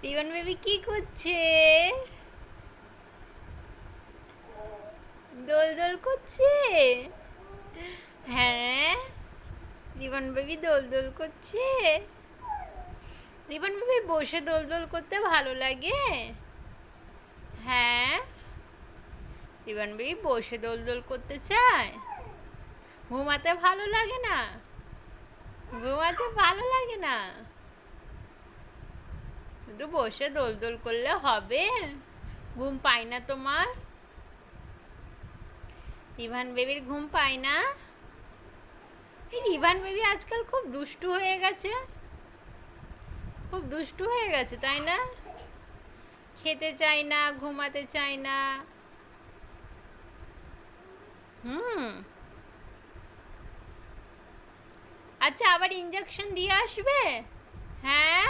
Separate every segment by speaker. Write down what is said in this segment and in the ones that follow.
Speaker 1: Ribbon baby কি করছে? দোল দোল করছে। হ্যাঁ, রিবন বেবি দোল দোল করছে। রিবন বেবির বসে দোল দোল করতে ভালো লাগে। হ্যাঁ, রিবন বেবি বসে দোল দোল করতে চায়। ঘুমাতে ভালো লাগে না? ঘুমাতে ভালো লাগে না? শুধু বসে দোল দোল করলে হবে? ঘুম পায় না তোমার? রিভান বেবির ঘুম পায় না? এই রিভান বেবি আজকাল খুব দুষ্টু হয়ে গেছে। খুব দুষ্টু হয়ে গেছে, তাই না? খেতে চায় না, ঘুমাতে চায় না। হুম। আচ্ছা, আবার ইঞ্জেকশন দিয়ে আসবে? হ্যাঁ।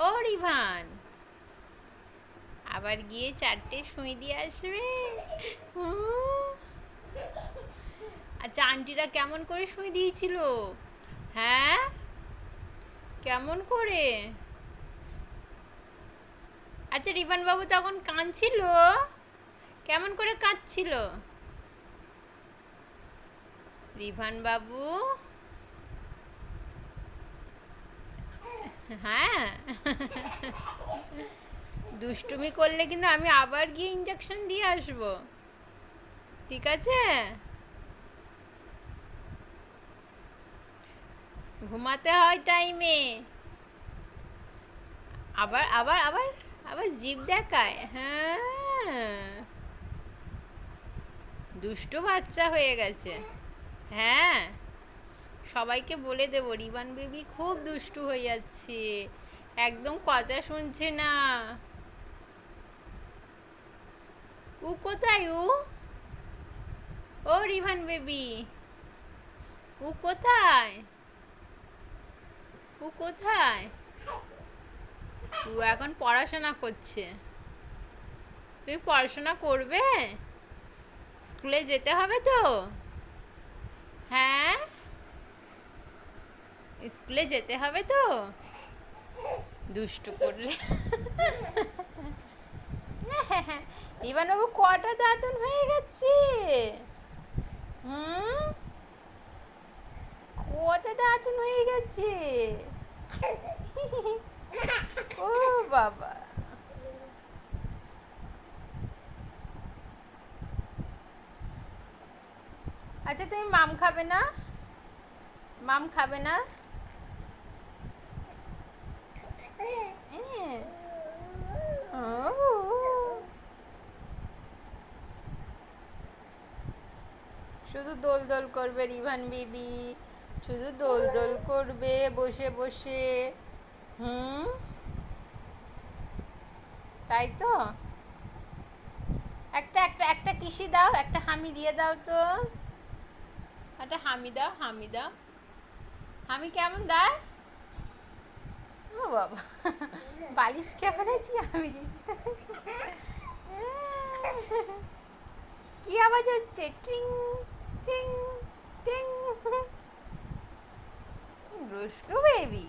Speaker 1: ও রিভান, আবার গিয়ে 4টে সুই দিয়ে আসবে? আচ্ছা, আন্টিরা কেমন করে সুই দিয়েছিল? হ্যাঁ, কেমন করে? আচ্ছা, রিভান বাবু তখন কাঁদছিল? কেমন করে কাঁদছিল রিভান বাবু? হ্যাঁ। দুষ্টুমি করলে কিন্তু আমি আবার গিয়ে ইঞ্জেকশন দিয়ে আসবো, ঠিক আছে? ঘুমাতে হয় টাইমে। আবার আবার আবার আবার জিভ দেখায়। হ্যাঁ, দুষ্টু বাচ্চা হয়ে গেছে। হ্যাঁ, সবাইকে বলে দেবো রিবান বেবি খুব দুষ্টু হয়ে যাচ্ছে, একদম কথা শুনছে না। ও কোথায়? ও রিভান বেবি, ও কোথায়? ও কোথায়? ও এখন পড়াশোনা করছে। তুমি পড়াশোনা করবে? স্কুলে যেতে হবে তো? হ্যাঁ, স্কুলে যেতে হবে তো? দুষ্টু করলে। রিবান বাবু কটা দাঁতন হয়ে গেছে? হুম, কটা দাঁতন হয়ে গেছে? ও বাবা। আচ্ছা, তুমি মাম খাবে না? মাম খাবে না? শুধু দোল দোল করবে রিভান বেবি, শুধু দোল দোল করবে বসে বসে। হুম, তাই তো। একটা একটা একটা কিসি দাও, একটা হামি দিয়ে দাও তো। একটা হামি দাও, হামি দাও। হামি কেমন দেয়? ও বাবা, বালিশ কেমনেছি আমি দিতে। কি আওয়াজ হচ্ছে? টিং টিং টিং। দুষ্টু বেবি।